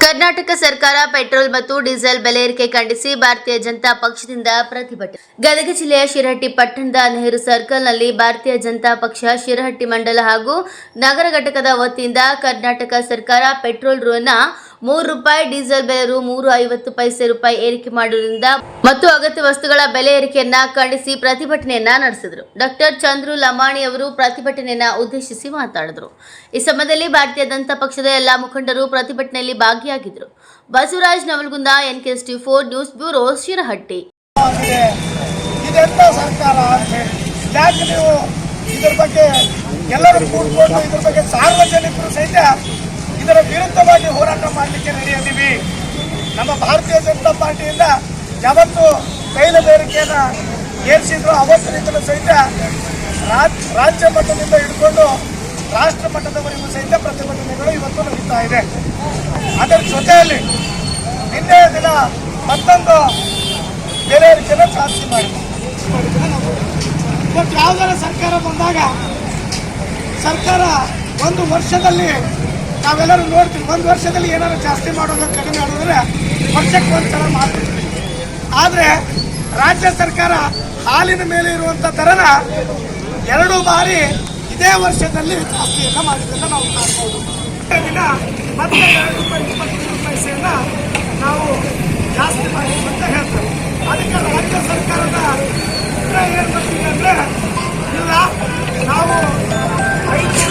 ಕರ್ನಾಟಕ ಸರ್ಕಾರ ಪೆಟ್ರೋಲ್ ಮತ್ತು ಡೀಸೆಲ್ ಬೆಲೆ ಏರಿಕೆ ಖಂಡಿಸಿ ಭಾರತೀಯ ಜನತಾ ಪಕ್ಷದಿಂದ ಪ್ರತಿಭಟನೆ. ಗದಗ ಜಿಲ್ಲೆಯ ಶಿರಹಟ್ಟಿ ಪಟ್ಟಣದ ನೆಹರು ಸರ್ಕಲ್ನಲ್ಲಿ ಭಾರತೀಯ ಜನತಾ ಪಕ್ಷ ಶಿರಹಟ್ಟಿ ಮಂಡಲ ಹಾಗೂ ನಗರ ಘಟಕದ ವತಿಯಿಂದ ಕರ್ನಾಟಕ ಸರ್ಕಾರ ಪೆಟ್ರೋಲ್ ರುನ ₹3, ಡೀಸೆಲ್ ಬೆಲೆ ₹3.50 ಏರಿಕೆ ಮಾಡುವುದರಿಂದ ಮತ್ತು ಅಗತ್ಯ ವಸ್ತುಗಳ ಬೆಲೆ ಏರಿಕೆಯನ್ನ ಖಂಡಿಸಿ ಪ್ರತಿಭಟನೆಯನ್ನ ನಡೆಸಿದರು. ಡಾಕ್ಟರ್ ಚಂದ್ರು ಲಮಾಣಿ ಅವರು ಪ್ರತಿಭಟನೆಯನ್ನ ಉದ್ದೇಶಿಸಿ ಮಾತನಾಡಿದರು. ಈ ಸಮಯದಲ್ಲಿ ಭಾರತೀಯ ಜನತಾ ಪಕ್ಷದ ಎಲ್ಲಾ ಮುಖಂಡರು ಪ್ರತಿಭಟನೆಯಲ್ಲಿ ಭಾಗಿಯಾಗಿದ್ದರು. Basavaraj Navalgund, NKST4 news bureau, Shirahatti. ಇದೆಂತ ಸರ್ಕಾರ ಅಂತ ಯಾಕೆ ನೀವು ಇದರ ಬಗ್ಗೆ ಎಲ್ಲರೂ ಕೂಡಿಕೊಂಡು ಇದರ ಬಗ್ಗೆ ಸಾರ್ವಜನಿಕರು ಸಹಿತ ಇದರ ವಿರುದ್ಧವಾಗಿ ಹೋರಾಟ ಮಾಡಲಿಕ್ಕೆ ರೆಡಿಯಾಗಿದ್ದೀವಿ. ನಮ್ಮ ಭಾರತೀಯ ಜನತಾ ಪಾರ್ಟಿಯಿಂದ ಯಾವತ್ತು ತೈಲ ಬೇಡಿಕೆಯನ್ನು ಏರಿಸಿದ್ರು ಅವತ್ತಿನಿಂದಲೂ ಸಹಿತ ರಾಜ್ಯ ಮಟ್ಟದಿಂದ ಹಿಡ್ಕೊಂಡು ರಾಷ್ಟ್ರ ಮಟ್ಟದವರೆಗೂ ಸಹಿತ ಪ್ರತಿಭಟನೆಗಳು ಇವತ್ತು ನಡೀತಾ ಇದೆ. ಅದರ ಜೊತೆಯಲ್ಲಿ ನಿನ್ನೆ ದಿನ ಮತ್ತೊಂದು ಬೆಲೆ ಏರಿಕೆಯನ್ನು ಚಾಲ್ತಿ ಮಾಡಿದೆ. ಇವತ್ತು ಯಾವುದಾರ ಸರ್ಕಾರ ಬಂದಾಗ ಸರ್ಕಾರ ಒಂದು ವರ್ಷದಲ್ಲಿ ನಾವೆಲ್ಲರೂ ನೋಡ್ತೀವಿ, ಒಂದು ವರ್ಷದಲ್ಲಿ ಏನಾದ್ರು ಜಾಸ್ತಿ ಮಾಡೋದು ಕಡಿಮೆ ಮಾಡೋದ್ರೆ ವರ್ಷಕ್ಕೆ ಒಂದ್ಸಲ ಮಾಡ್ತಿದ್ವಿ. ಆದರೆ ರಾಜ್ಯ ಸರ್ಕಾರ ಹಾಲಿನ ಮೇಲೆ ಇರುವಂಥ ದರನ 2 ಬಾರಿ ಇದೇ ವರ್ಷದಲ್ಲಿ ಜಾಸ್ತಿಯನ್ನು ಮಾಡಿದ್ದನ್ನು ನಾವು ಕಾಣ್ಬೋದು. ದಿನ ಮತ್ತೆ ₹2.20